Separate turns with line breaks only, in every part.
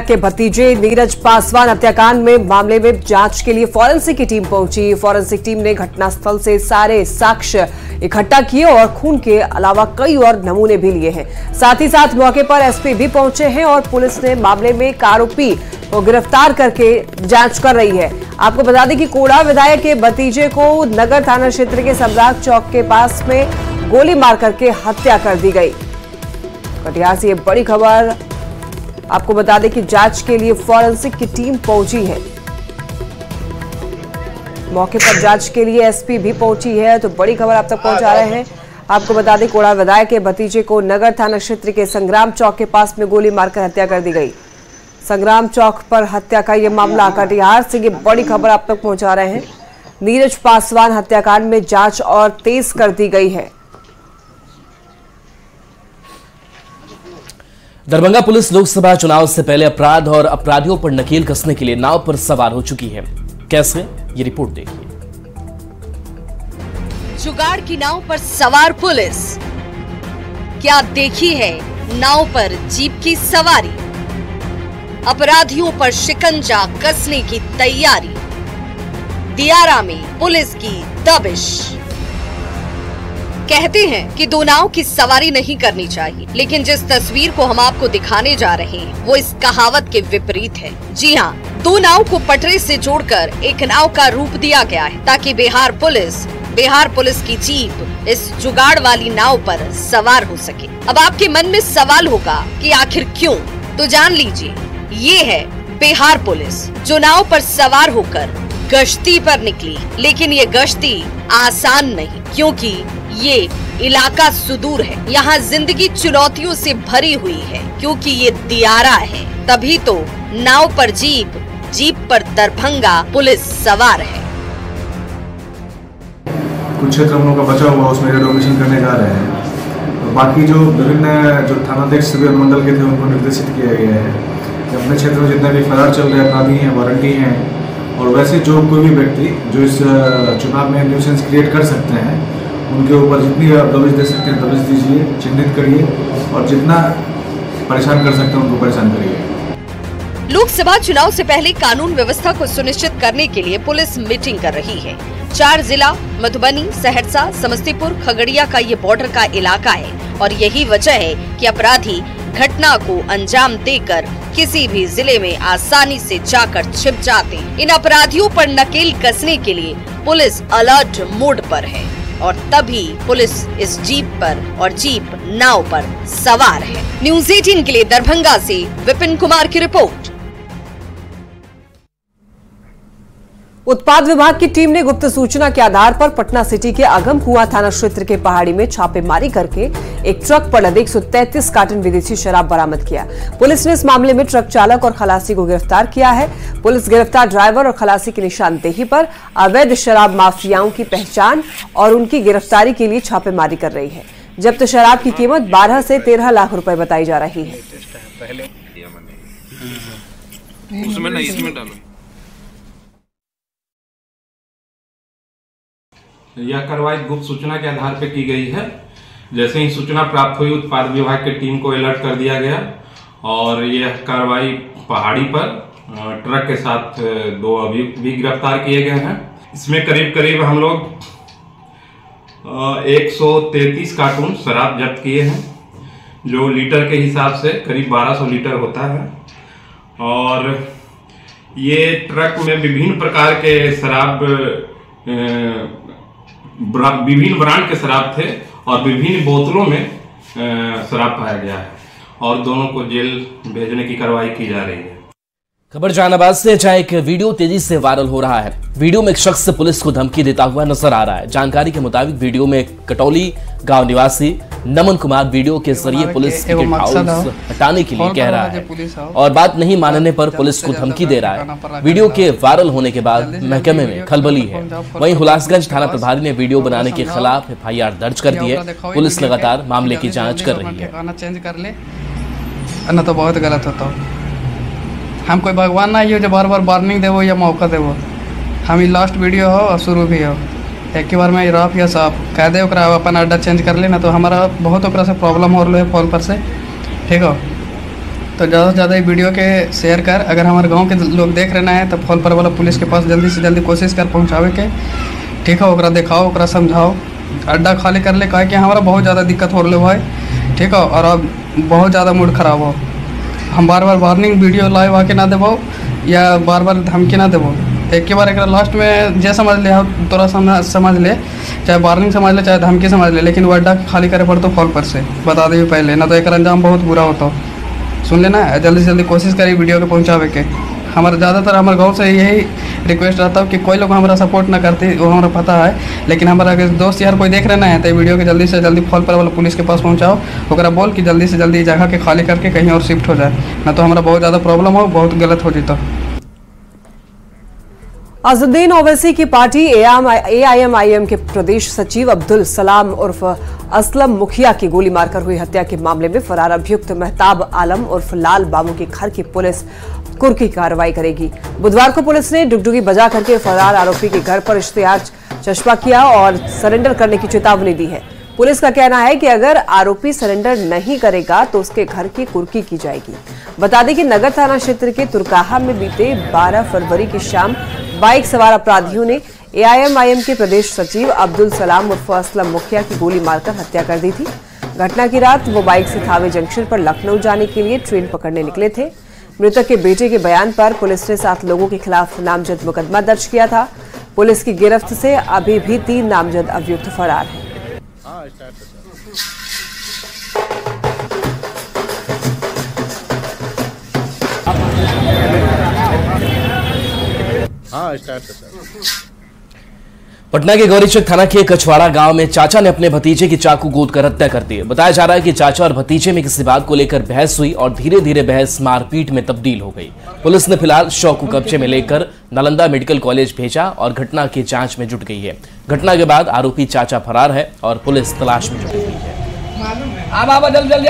के भतीजे नीरज पासवान हत्याकांड में मामले में जांच के लिए फॉरेंसिक की टीम पहुंची। फॉरेंसिक टीम ने घटनास्थल से सारे साक्ष्य इकट्ठा किए और खून के अलावा कई और नमूने भी लिए हैं। साथ ही साथ मौके पर एसपी भी पहुंचे हैं और पुलिस ने मामले में एक आरोपी को गिरफ्तार करके जांच कर रही है। आपको बता दें कि कोड़ा विधायक के भतीजे को नगर थाना क्षेत्र के सम्राट चौक के पास में गोली मार करके हत्या कर दी गई। कटिहार से ये बड़ी खबर। आपको बता दें कि जांच के लिए फॉरेंसिक की टीम पहुंची है। मौके पर जांच के लिए एसपी भी पहुंची है, तो बड़ी खबर आप तक पहुंचा रहे हैं। आपको बता दें कोड़ा विधायक के भतीजे को नगर थाना क्षेत्र के संग्राम चौक के पास में गोली मारकर हत्या कर दी गई। संग्राम चौक पर हत्या का यह मामला। कटिहार से ये बड़ी खबर आप तक पहुंचा रहे हैं। नीरज पासवान हत्याकांड में जांच और तेज कर दी गई है।
दरभंगा पुलिस लोकसभा चुनाव से पहले अपराध और अपराधियों पर नकेल कसने के लिए नाव पर सवार हो चुकी है। कैसे, ये रिपोर्ट देखिए।
जुगाड़ की नाव पर सवार पुलिस, क्या देखी है नाव पर जीप की सवारी। अपराधियों पर शिकंजा कसने की तैयारी। दियारा में पुलिस की दबिश। कहते हैं कि दो नाव की सवारी नहीं करनी चाहिए, लेकिन जिस तस्वीर को हम आपको दिखाने जा रहे हैं वो इस कहावत के विपरीत है। जी हाँ, दो नाव को पटरी से जोड़कर एक नाव का रूप दिया गया है ताकि बिहार पुलिस की जीप इस जुगाड़ वाली नाव पर सवार हो सके। अब आपके मन में सवाल होगा कि आखिर क्यों, तो जान लीजिए, ये है बिहार पुलिस जो नाव पर सवार होकर गश्ती पर निकली। लेकिन ये गश्ती आसान नहीं, क्योंकि ये इलाका सुदूर है। यहाँ जिंदगी चुनौतियों से भरी हुई है, क्योंकि ये दियारा है। तभी तो नाव पर जीप पर दरभंगा पुलिस सवार है।
कुछ क्षेत्र हम लोग का बचा हुआ, उसमें रेडोमिशन करने जा रहे हैं। तो बाकी जो विभिन्न जो थानाध्यक्ष सभी अनुमंडल के थे उनको निर्देशित किया गया है कि अपने क्षेत्र में जितने भी फरार चल रहे अपराधी हैं, वारंटी हैं, और वैसे जो कोई भी व्यक्ति जो इस चुनाव में न्यूसेंस क्रिएट कर सकते हैं, उनके ऊपर जितनी आप दबिश दे सकते हैं दबिश दीजिए, चिन्हित करिए, और जितना परेशान कर सकते हैं उनको परेशान करिए।
लोकसभा चुनाव से पहले कानून व्यवस्था को सुनिश्चित करने के लिए पुलिस मीटिंग कर रही है। 4 जिला मधुबनी, सहरसा, समस्तीपुर, खगड़िया का ये बॉर्डर का इलाका है और यही वजह है कि अपराधी घटना को अंजाम देकर किसी भी जिले में आसानी से जाकर छिप जाते। इन अपराधियों पर नकेल कसने के लिए पुलिस अलर्ट मोड पर है और तभी पुलिस इस जीप पर और जीप नाव पर सवार है। न्यूज़ 18 के लिए दरभंगा से विपिन कुमार की रिपोर्ट।
उत्पाद विभाग की टीम ने गुप्त सूचना के आधार पर पटना सिटी के अगम कुआं थाना क्षेत्र के पहाड़ी में छापेमारी करके एक ट्रक पर लदे 133 कार्टन विदेशी शराब बरामद किया। पुलिस ने इस मामले में ट्रक चालक और खलासी को गिरफ्तार किया है। पुलिस गिरफ्तार ड्राइवर और खलासी की निशानदेही पर अवैध शराब माफियाओं की पहचान और उनकी गिरफ्तारी के लिए छापेमारी कर रही है। जब्त शराब की कीमत 12 से 13 लाख रुपए बताई जा रही है।
यह कार्रवाई गुप्त सूचना के आधार पर की गई है। जैसे ही सूचना प्राप्त हुई, उत्पाद विभाग की टीम को अलर्ट कर दिया गया और यह कार्रवाई पहाड़ी पर ट्रक के साथ 2 अभियुक्त भी गिरफ्तार किए गए हैं। इसमें करीब हम लोग 133 कार्टून शराब जब्त किए हैं, जो लीटर के हिसाब से करीब 1200 लीटर होता है। और ये ट्रक में विभिन्न प्रकार के शराब, विभिन्न ब्रांड के शराब थे और विभिन्न बोतलों में शराब पाया गया है और दोनों को जेल भेजने की कार्रवाई की जा रही है।
खबर जहानाबाद से, जहां एक वीडियो तेजी से वायरल हो रहा है। वीडियो में एक शख्स पुलिस को धमकी देता हुआ नजर आ रहा है। जानकारी के मुताबिक वीडियो में कटौली गांव निवासी नमन कुमार वीडियो के जरिए पुलिस टिकट हाउस हटाने के लिए कह रहा है और बात नहीं मानने पर पुलिस को धमकी दे रहा है। वीडियो के वायरल होने के बाद महकमे में खलबली है। वहीं हुलासगंज थाना प्रभारी ने वीडियो बनाने के खिलाफ FIR दर्ज कर दी है। पुलिस लगातार मामले की जाँच कर रही है।
तो बहुत गलत होता है। हम कोई भगवान नहीं हो जो बार बार वार्निंग देवो या मौका देवो। हम ही लास्ट वीडियो हो और शुरू भी हो, एक ही बार में रफ या साफ कह दे अपन अड्डा चेंज कर लेना, तो हमारा बहुत से प्रॉब्लम हो रहा है फोन पर से। ठीक हो, तो ज़्यादा से ज़्यादा वीडियो के शेयर कर, अगर हमारे गांव के लोग देख रहे हैं तो फॉल पर वाला पुलिस के पास जल्दी से जल्दी कोशिश कर पहुंचावे के, ठीक है। ओकरा दिखाओ, ओकरा समझाओ, अड्डा खाली कर ले, कहे कि हमारा बहुत ज़्यादा दिक्कत हो रही है, ठीक है। और अब बहुत ज़्यादा मूड खराब हो, हम बार बार वार्निंग वीडियो लाइव आके ना देवो या बार बार धमकी ना देवो। एक बार एक लास्ट में जे समझ ले, तोरा समझ ले, चाहे वार्निंग समझ ले चाहे धमकी समझ ले, लेकिन वो अड्डा खाली करे पड़तो फॉल पर से, बता देवी पहले, ना तो एक अंजाम बहुत बुरा होता। सुन लेना, जल्दी से जल्दी कोशिश करी वीडियो के पहुंचावे के। हमारा ज़्यादातर हमारे गांव से यही रिक्वेस्ट रहता है कि कोई लोग हमारा सपोर्ट ना करते, वो हमारा पता है, लेकिन हमारा अगर दोस्त यार कोई देख रहे हैं तो वीडियो के जल्दी से जल्दी फॉल पर वाला पुलिस के पास पहुंचाओ, ओकरा बोल कि जल्दी से जल्दी जगह के खाली करके कहीं और शिफ्ट हो जाए, ना तो हमारा बहुत ज़्यादा प्रॉब्लम हो, बहुत गलत हो जाता।
अजहरुद्दीन ओवैसी की पार्टी एआईएमआईएम के प्रदेश सचिव अब्दुल सलाम उर्फ असलम मुखिया की गोली मारकर हुई हत्या के मामले में फरार अभियुक्त मेहताब आलम उर्फ लाल बाबू के घर की पुलिस कुर्की कार्रवाई करेगी। बुधवार को पुलिस ने डुगडुगी बजा करके फरार आरोपी के घर पर इश्तिहार चस्पा किया और सरेंडर करने की चेतावनी दी है। पुलिस का कहना है कि अगर आरोपी सरेंडर नहीं करेगा तो उसके घर की कुर्की की जाएगी। बता दें कि नगर थाना क्षेत्र के तुरकाहा में बीते 12 फरवरी की शाम बाइक सवार अपराधियों ने एआईएमआईएम के प्रदेश सचिव अब्दुल सलाम उर्फ असलम मुखिया की गोली मारकर हत्या कर दी थी। घटना की रात वो बाइक से थावे जंक्शन पर लखनऊ जाने के लिए ट्रेन पकड़ने निकले थे। मृतक के बेटे के बयान पर पुलिस ने 7 लोगों के खिलाफ नामजद मुकदमा दर्ज किया था। पुलिस की गिरफ्त से अभी भी 3 नामजद अभियुक्त फरार हैं।
पटना के गौरीचक थाना के कछवाड़ा गांव में चाचा ने अपने भतीजे की चाकू गोद कर हत्या कर दी है। बताया जा रहा है कि चाचा और भतीजे में किसी बात को लेकर बहस हुई और धीरे धीरे बहस मारपीट में तब्दील हो गई। पुलिस ने फिलहाल शव को कब्जे में लेकर नालंदा मेडिकल कॉलेज भेजा और घटना की जांच में जुट गई है। घटना के बाद आरोपी चाचा फरार है और पुलिस तलाश में जुटी हुई है।
जल्दी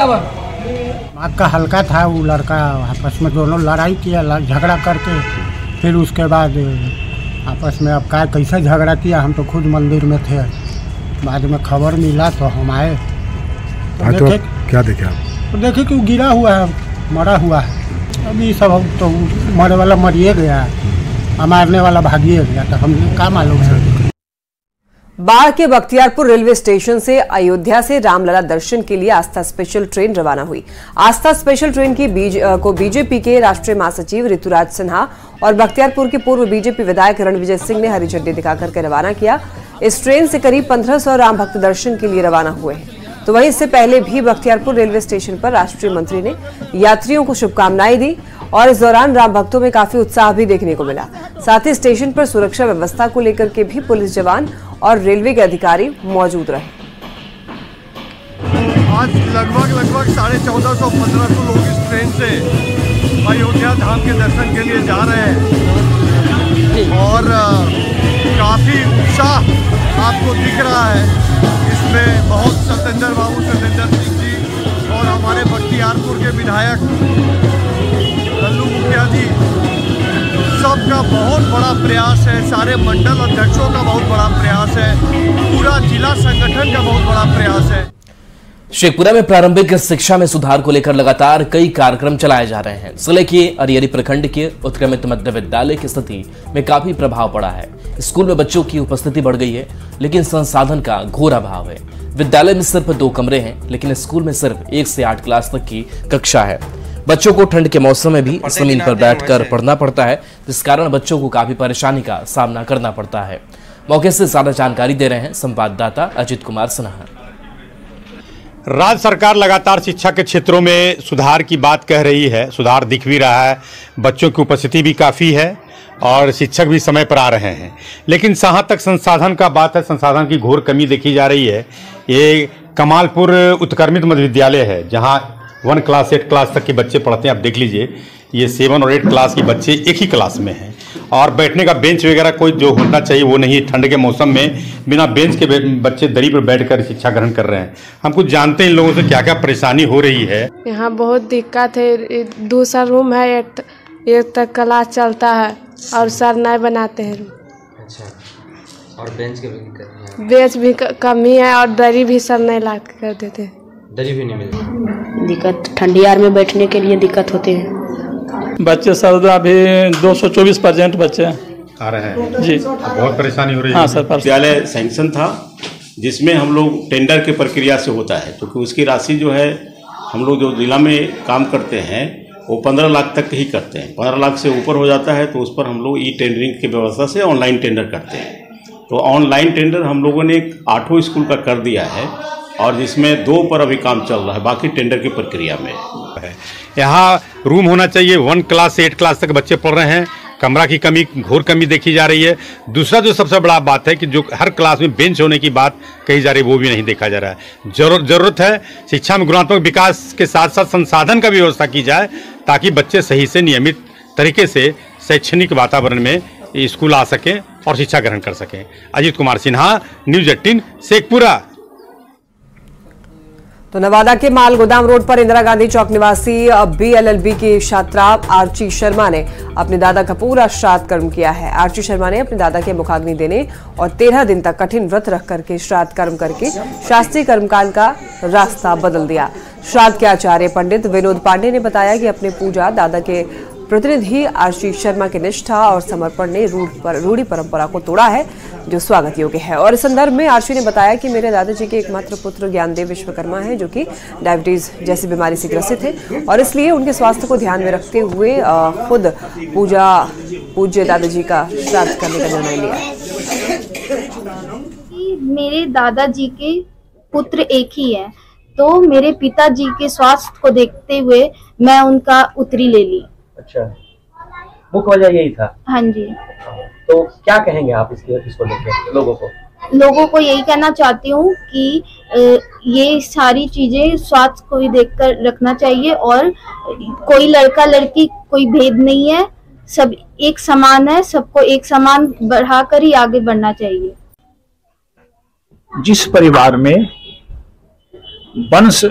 आपका हल्का था, वो लड़का आपस में दोनों लड़ाई किया, झगड़ा करके फिर उसके बाद आपस में अब कैसे झगड़ा किया, हम तो खुद मंदिर में थे। बाद में खबर मिला तो हम आए तो देखे,
क्या देखे आप?
तो देखे कि गिरा हुआ है, मरा हुआ है। अभी सब तो मरने वाला मरिए गया, मारने वाला भागिए गया, तो हम क्या मालूम है।
बाढ़ के बख्तियारपुर रेलवे स्टेशन से अयोध्या से रामलला दर्शन के लिए आस्था स्पेशल ट्रेन रवाना हुई। आस्था स्पेशल ट्रेन की बीजेपी के राष्ट्रीय महासचिव ऋतुराज सिन्हा और बख्तियारपुर के पूर्व बीजेपी विधायक रणविजय सिंह ने हरी झंडी दिखाकर के रवाना किया। इस ट्रेन से करीब 1500 राम भक्त दर्शन के लिए रवाना हुए हैं। तो वहीं इससे पहले भी बख्तियारपुर रेलवे स्टेशन पर राष्ट्रीय मंत्री ने यात्रियों को शुभकामनाएं दी और इस दौरान राम भक्तों में काफी उत्साह भी देखने को मिला। साथ ही स्टेशन पर सुरक्षा व्यवस्था को लेकर के भी पुलिस जवान और रेलवे के अधिकारी मौजूद रहे।
आज लगभग 1450-1500 लोग इस ट्रेन से अयोध्या धाम के दर्शन के लिए जा रहे हैं और काफी उत्साह आपको दिख रहा है। इसमें बहुत सत्येंद्र सिंह जी और हमारे बख्तियारपुर के विधायक लल्लू मुखिया जी, सबका बहुत बड़ा प्रयास है। सारे मंडल अध्यक्षों का बहुत बड़ा प्रयास है, पूरा जिला संगठन का बहुत बड़ा प्रयास है।
शेखपुरा में प्रारंभिक शिक्षा में सुधार को लेकर लगातार कई कार्यक्रम चलाए जा रहे हैं। जिले के अरियरी प्रखंड के उत्क्रमित मध्य विद्यालय की स्थिति में काफी प्रभाव पड़ा है। स्कूल में बच्चों की उपस्थिति बढ़ गई है, लेकिन संसाधन का घोर अभाव है। विद्यालय में सिर्फ 2 कमरे हैं, लेकिन स्कूल में सिर्फ 1 से 8 क्लास तक की कक्षा है। बच्चों को ठंड के मौसम में भी जमीन पर बैठकर पढ़ना पड़ता है, जिस कारण बच्चों को काफी परेशानी का सामना करना पड़ता है। मौके से ज्यादा जानकारी दे रहे हैं संवाददाता अजित कुमार सिन्हा।
राज्य सरकार लगातार शिक्षा के क्षेत्रों में सुधार की बात कह रही है, सुधार दिख भी रहा है, बच्चों की उपस्थिति भी काफ़ी है और शिक्षक भी समय पर आ रहे हैं। लेकिन जहाँ तक संसाधन का बात है, संसाधन की घोर कमी देखी जा रही है। ये कमालपुर उत्क्रमित मध्य विद्यालय है, जहाँ 1 क्लास 8 क्लास तक के बच्चे पढ़ते हैं। आप देख लीजिए, ये 7 और 8 क्लास के बच्चे एक ही क्लास में हैं और बैठने का बेंच वगैरह कोई जो होना चाहिए वो नहीं। ठंड के मौसम में बिना बेंच के बच्चे दरी पर बैठकर शिक्षा ग्रहण कर रहे हैं। हम कुछ जानते हैं इन लोगों से क्या क्या परेशानी हो रही है।
यहाँ बहुत दिक्कत है, दूसरा रूम है, एक तक क्लास चलता है और सर नहीं बनाते हैं रूम।
अच्छा, और बेंच की भी दिक्कत है?
बेंच भी कमी है और दरी भी सर नहीं ला कर देते।
दरी भी नहीं मिलती।
दिक्कत ठंडियार में बैठने के लिए दिक्कत होती है।
बच्चे सर अभी 224% बच्चे
आ रहे हैं
जी,
बहुत परेशानी हो रही है।
हाँ सर,
विद्यालय सैंक्शन था जिसमें हम लोग टेंडर के प्रक्रिया से होता है, क्योंकि उसकी राशि जो है हम लोग जो जिला में काम करते हैं वो 15 लाख तक ही करते हैं। 15 लाख से ऊपर हो जाता है तो उस पर हम लोग ई टेंडरिंग की व्यवस्था से ऑनलाइन टेंडर करते हैं। तो ऑनलाइन टेंडर हम लोगों ने 8 स्कूल का कर दिया है और जिसमें 2 पर अभी काम चल रहा है, बाकी टेंडर की प्रक्रिया में है।
यहाँ रूम होना चाहिए, 1 क्लास से 8 क्लास तक बच्चे पढ़ रहे हैं, कमरा की कमी, घोर कमी देखी जा रही है। दूसरा जो सबसे बड़ा बात है कि जो हर क्लास में बेंच होने की बात कही जा रही है वो भी नहीं देखा जा रहा है। जरूरत है शिक्षा में गुणात्मक विकास के साथ साथ संसाधन का भी व्यवस्था की जाए ताकि बच्चे सही से नियमित तरीके से शैक्षणिक वातावरण में स्कूल आ सकें और शिक्षा ग्रहण कर सकें। अजीत कुमार सिन्हा, न्यूज़ 18, शेखपुरा।
तो नवादा के माल गोदाम रोड पर इंदिरा गांधी चौक निवासी BLLB की छात्रा आर्ची शर्मा ने अपने दादा का पूरा श्राद्ध कर्म किया है। आर्ची शर्मा ने अपने दादा के मुखाग्नि देने और 13 दिन तक कठिन व्रत रख करके श्राद्ध कर्म करके शास्त्रीय कर्मकांड का रास्ता बदल दिया। श्राद्ध के आचार्य पंडित विनोद पांडे ने बताया कि अपने पूजा दादा के प्रतिनिधि आर्ची शर्मा की निष्ठा और समर्पण ने रूढ़ी परंपरा को तोड़ा है, जो स्वागत योग्य है। और इस संदर्भ में आर्ची ने बताया कि मेरे दादाजी के एकमात्र पुत्र ज्ञानदेव विश्वकर्मा हैं, जो कि डायबिटीज जैसी बीमारी से ग्रसित थे और इसलिए उनके स्वास्थ्य को ध्यान में रखते हुए खुद पूज्य दादाजी का श्राद्ध करने का निर्णय लिया।
मेरे दादाजी के पुत्र एक ही है, तो मेरे पिताजी के स्वास्थ्य को देखते हुए मैं उनका उत्तरी ले ली।
अच्छा, मुख्य वजह यही था? हाँ जी। तो क्या कहेंगे आप इसको लेकर लोगों को? यही कहना चाहती हूँ कि ये सारी चीजें स्वास्थ्य को ही देखकर रखना चाहिए और कोई लड़का लड़की कोई भेद नहीं है, सब एक समान है, सबको एक समान बढ़ाकर ही आगे बढ़ना चाहिए।
जिस परिवार में वंश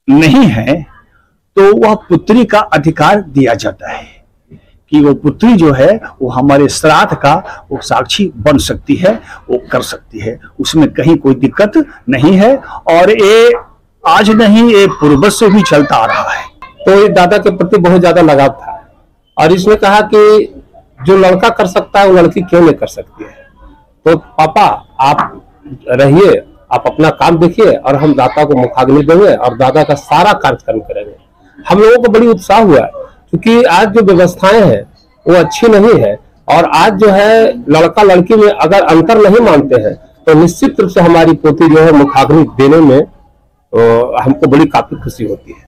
नहीं है तो वह पुत्री का अधिकार दिया जाता है कि वो पुत्री जो है वो हमारे श्राद्ध का वो साक्षी बन सकती है, वो कर सकती है, उसमें कहीं कोई दिक्कत नहीं है। और ये आज नहीं, ये पूर्व से भी चलता आ रहा है।
तो ये दादा के प्रति बहुत ज्यादा लगाव था और इसने कहा कि जो लड़का कर सकता है वो लड़की क्यों नहीं कर सकती है। तो पापा आप रहिए, आप अपना काम देखिए और हम दादा को मुखाग्नि देंगे और दादा का सारा कार्यक्रम करेंगे। हम लोगों को बड़ी उत्साह हुआ है क्योंकि आज जो व्यवस्थाएं हैं वो अच्छी नहीं है और आज जो है लड़का लड़की में अगर अंतर नहीं मानते हैं तो निश्चित रूप से हमारी पोती जो है मुखाग्नि देने में हमको बड़ी काफी खुशी होती है।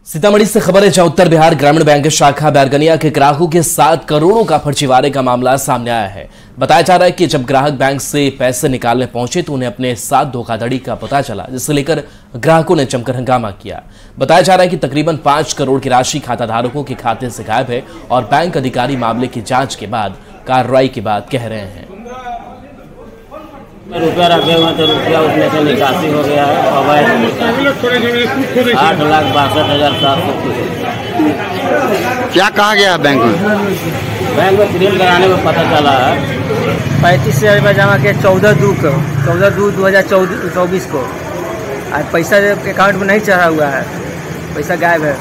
सीतामढ़ी से खबर है जहां उत्तर बिहार ग्रामीण बैंक शाखा बैरगनिया के ग्राहकों के 7 करोड़ों का फर्जीवाड़े का मामला सामने आया है। बताया जा रहा है कि जब ग्राहक बैंक से पैसे निकालने पहुंचे तो उन्हें अपने साथ धोखाधड़ी का पता चला, जिसे लेकर ग्राहकों ने जमकर हंगामा किया। बताया जा रहा है कि तकरीबन 5 करोड़ की राशि खाताधारकों के खाते से गायब है और बैंक अधिकारी मामले की जांच के बाद कार्रवाई की बात कह रहे हैं।
रुपया रखे हुए तो रुपया उसमें से निकासी हो गया है। 8,62,700।
क्या कहा गया बैंक में?
बैंक में प्रिंट कराने में पता चला है
35,000 रुपया जमा किया 14/2/2024 को। आज पैसा अकाउंट में नहीं चढ़ा हुआ है, पैसा गायब है।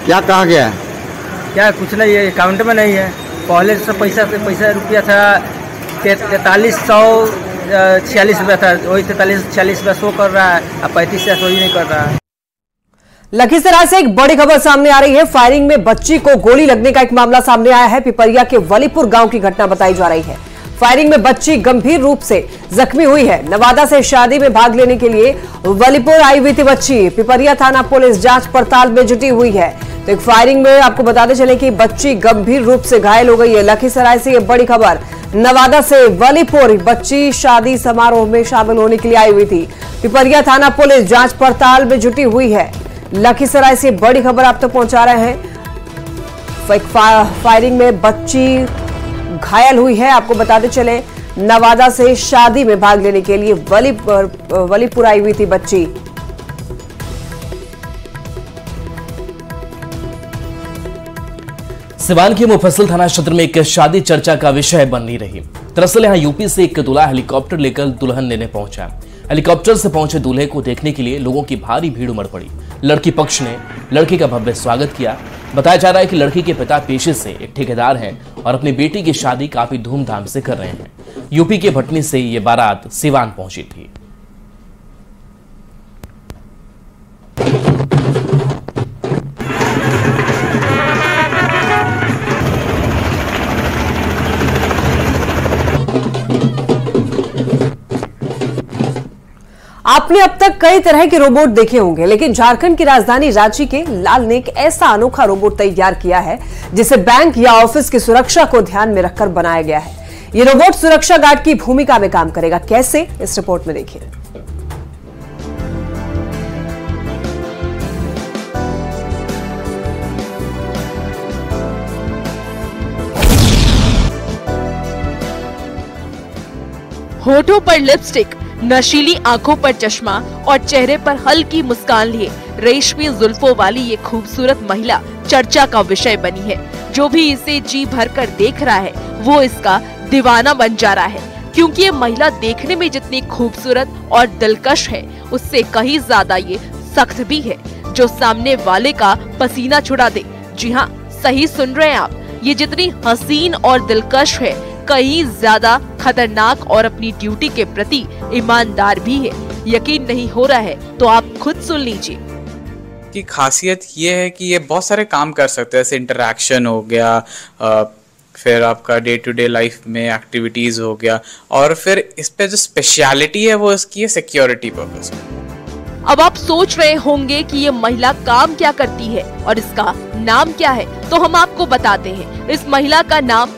क्या कहा गया?
क्या कुछ नहीं है, अकाउंट में नहीं है। पहले से पैसा रुपया था 4346 रुपया था, वही 4346 रुपया शो कर रहा है, अब 35 वही नहीं कर रहा है।
लखीसराय से एक बड़ी खबर सामने आ रही है। फायरिंग में बच्ची को गोली लगने का एक मामला सामने आया है। पिपरिया के वलीपुर गांव की घटना बताई जा रही है। फायरिंग में बच्ची गंभीर रूप से जख्मी हुई है। नवादा से शादी में भाग लेने के लिए वलीपुर आई हुई थी बच्ची। पिपरिया थाना पुलिस जांच पड़ताल में जुटी हुई है। तो एक फायरिंग में आपको बताते चले कि बच्ची गंभीर रूप से घायल हो गई है। लखीसराय से ये बड़ी खबर। नवादा से वलीपुर बच्ची शादी समारोह में शामिल होने के लिए आई हुई थी। पिपरिया थाना पुलिस जांच पड़ताल में जुटी हुई है। लखीसराय से बड़ी खबर आप तक पहुंचा रहे हैं। फायरिंग में बच्ची घायल हुई है। आपको बताते चले नवादा से शादी में भाग लेने के लिए वलीपुर आई हुई थी बच्ची।
सिवान के मुफस्सिल थाना क्षेत्र में एक शादी चर्चा का विषय बनी रही। दरअसल यहां यूपी से एक दूल्हा हेलीकॉप्टर लेकर दुल्हन लेने पहुंचा। हेलीकॉप्टर से पहुंचे दूल्हे को देखने के लिए लोगों की भारी भीड़ उमड़ पड़ी। लड़की पक्ष ने लड़के का भव्य स्वागत किया। बताया जा रहा है कि लड़की के पिता पेशे से एक ठेकेदार हैं और अपनी बेटी की शादी काफी धूमधाम से कर रहे हैं। यूपी के भटनी से ये बारात सिवान पहुंची थी।
आपने अब तक कई तरह के रोबोट देखे होंगे, लेकिन झारखंड की राजधानी रांची के लाल ने एक ऐसा अनोखा रोबोट तैयार किया है जिसे बैंक या ऑफिस की सुरक्षा को ध्यान में रखकर बनाया गया है। ये रोबोट सुरक्षा गार्ड की भूमिका में काम करेगा। कैसे, इस रिपोर्ट में देखिए।
होठों पर लिपस्टिक, नशीली आंखों पर चश्मा और चेहरे पर हल्की मुस्कान लिए रेशमी जुल्फों वाली ये खूबसूरत महिला चर्चा का विषय बनी है। जो भी इसे जी भर कर देख रहा है वो इसका दीवाना बन जा रहा है, क्योंकि ये महिला देखने में जितनी खूबसूरत और दिलकश है उससे कहीं ज्यादा ये सख्त भी है, जो सामने वाले का पसीना छुड़ा दे। जी हाँ, सही सुन रहे हैं आप, ये जितनी हसीन और दिलकश है कहीं ज्यादा खतरनाक और अपनी ड्यूटी के प्रति ईमानदार भी है। यकीन नहीं हो रहा है तो आप खुद सुन लीजिए।
की खासियत ये है कि ये बहुत सारे काम कर सकते हैं, जैसे इंटरैक्शन हो गया, फिर आपका डे टू डे लाइफ में एक्टिविटीज हो गया, और फिर इस पे जो स्पेशलिटी है वो इसकी है सिक्योरिटी पर्पस।
अब आप सोच रहे होंगे कि ये महिला काम क्या करती है और इसका नाम क्या है, तो हम आपको बताते हैं। इस महिला का नाम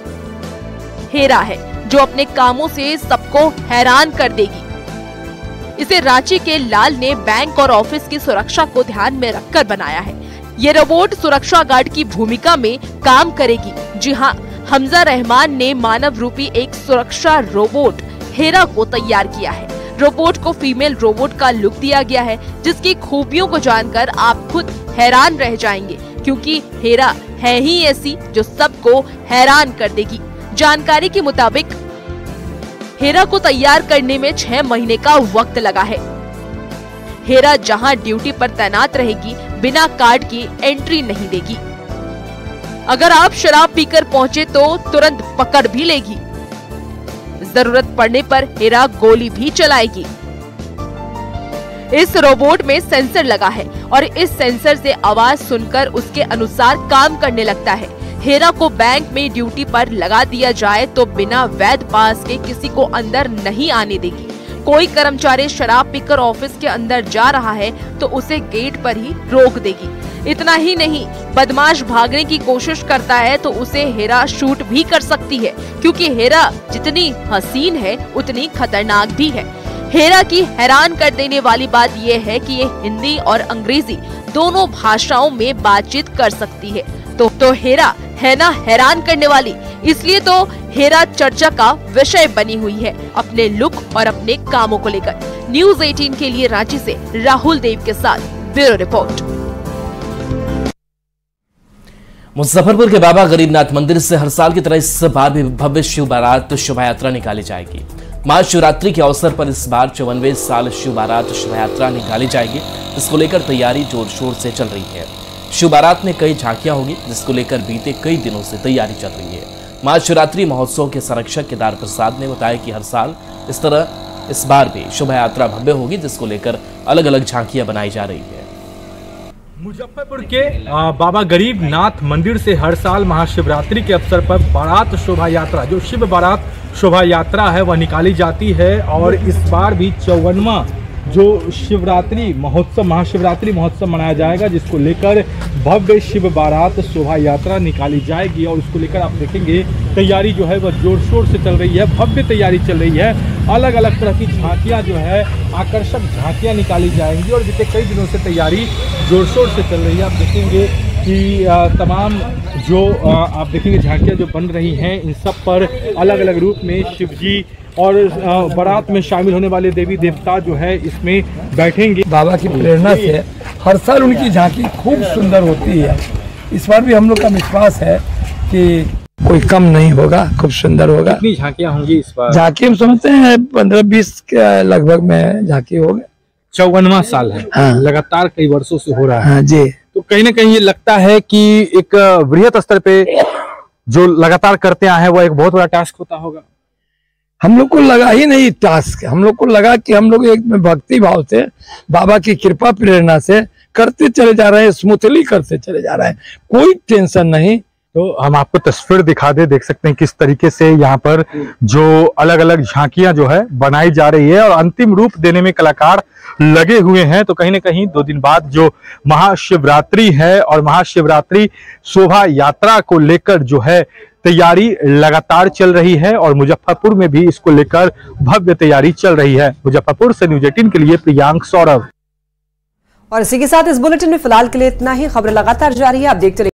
हेरा है, जो अपने कामों से सबको हैरान कर देगी। इसे रांची के लाल ने बैंक और ऑफिस की सुरक्षा को ध्यान में रखकर बनाया है। ये रोबोट सुरक्षा गार्ड की भूमिका में काम करेगी। जी हाँ, हमजा रहमान ने मानव रूपी एक सुरक्षा रोबोट हेरा को तैयार किया है। रोबोट को फीमेल रोबोट का लुक दिया गया है, जिसकी खूबियों को जानकर आप खुद हैरान रह जाएंगे, क्योंकि हेरा है ही ऐसी जो सबको हैरान कर देगी। जानकारी के मुताबिक हेरा को तैयार करने में 6 महीने का वक्त लगा है। हेरा जहां ड्यूटी पर तैनात रहेगी, बिना कार्ड की एंट्री नहीं देगी। अगर आप शराब पीकर पहुंचे तो तुरंत पकड़ भी लेगी। जरूरत पड़ने पर हेरा गोली भी चलाएगी। इस रोबोट में सेंसर लगा है और इस सेंसर से आवाज सुनकर उसके अनुसार काम करने लगता है। हेरा को बैंक में ड्यूटी पर लगा दिया जाए तो बिना वैध पास के किसी को अंदर नहीं आने देगी। कोई कर्मचारी शराब पीकर ऑफिस के अंदर जा रहा है तो उसे गेट पर ही रोक देगी। इतना ही नहीं, बदमाश भागने की कोशिश करता है तो उसे हेरा शूट भी कर सकती है, क्योंकि हेरा जितनी हसीन है उतनी खतरनाक भी है। हेरा की हैरान कर देने वाली बात यह है कि ये हिंदी और अंग्रेजी दोनों भाषाओं में बातचीत कर सकती है। तो हेरा है ना हैरान करने वाली, इसलिए तो हेरा चर्चा का विषय बनी हुई है अपने लुक और अपने कामों को लेकर। न्यूज़ 18 के लिए रांची से राहुल देव के साथ ब्यूरो रिपोर्ट।
मुजफ्फरपुर के बाबा गरीबनाथ मंदिर से हर साल की तरह इस बार भी भव्य शिव बारात शोभा यात्रा निकाली जाएगी। महाशिवरात्रि के अवसर पर इस बार 54वें साल शिव बारात शोभा यात्रा निकाली जाएगी। इसको लेकर तैयारी जोर शोर से चल रही है। शिव बारात में कई झांकियां होगी, जिसको लेकर बीते कई दिनों से तैयारी चल रही है। महाशिवरात्रि महोत्सव के संरक्षक केदार प्रसाद ने बताया कि हर साल इस तरह इस बार भी शोभा यात्रा भव्य होगी, जिसको लेकर अलग अलग झांकियां बनाई जा रही है।
मुजफ्फरपुर के बाबा गरीबनाथ मंदिर से हर साल महाशिवरात्रि के अवसर पर बारात शोभा यात्रा, जो शिव बारात शोभा यात्रा है, वह निकाली जाती है। और इस बार भी 54वां जो शिवरात्रि महोत्सव महाशिवरात्रि महोत्सव मनाया जाएगा, जिसको लेकर भव्य शिव बारात शोभा यात्रा निकाली जाएगी। और उसको लेकर आप देखेंगे तैयारी जो है वह जोर शोर से चल रही है, भव्य तैयारी चल रही है। अलग अलग तरह की झांकियां जो है, आकर्षक झांकियां निकाली जाएंगी और बीते कई दिनों से तैयारी जोर शोर से चल रही है। आप देखेंगे कि तमाम जो आप देखेंगे झांकियां जो बन रही हैं, इन सब पर अलग अलग रूप में शिवजी और बारात में शामिल होने वाले देवी देवता जो है इसमें बैठेंगे।
बाबा की प्रेरणा से हर साल उनकी झांकी खूब सुंदर होती है। इस बार भी हम लोग का विश्वास है कि कोई कम नहीं होगा, खूब सुंदर होगा।
कितनी झांकियां होंगी इस बार?
झांकी हम समझते हैं 15-20 के लगभग में झांकी होगी।
54वां साल है।
हाँ।
लगातार कई वर्षों से हो रहा है।
हाँ जी।
तो कहीं ना कहीं ये लगता है कि एक वृहत स्तर पे जो लगातार करते आए हैं वो एक बहुत बड़ा टास्क होता होगा।
हम लोग को लगा ही नहीं टास्क, हम लोग को लगा कि हम लोग एक में भक्ति भाव से, बाबा की कृपा प्रेरणा से करते चले जा रहे हैं, स्मूथली करते चले जा रहे हैं, कोई टेंशन नहीं।
तो हम आपको तस्वीर दिखा दे, देख सकते हैं किस तरीके से यहाँ पर जो अलग अलग झांकियां जो है बनाई जा रही है और अंतिम रूप देने में कलाकार लगे हुए हैं। तो कहीं ना कहीं 2 दिन बाद जो महाशिवरात्रि है और महाशिवरात्रि शोभा यात्रा को लेकर जो है तैयारी लगातार चल रही है और मुजफ्फरपुर में भी इसको लेकर भव्य तैयारी चल रही है। मुजफ्फरपुर से न्यूज 18 के लिए प्रियांक सौरभ।
और इसी के साथ इस बुलेटिन में फिलहाल के लिए इतना ही। खबरें लगातार जारी है, आप देखते रहिए।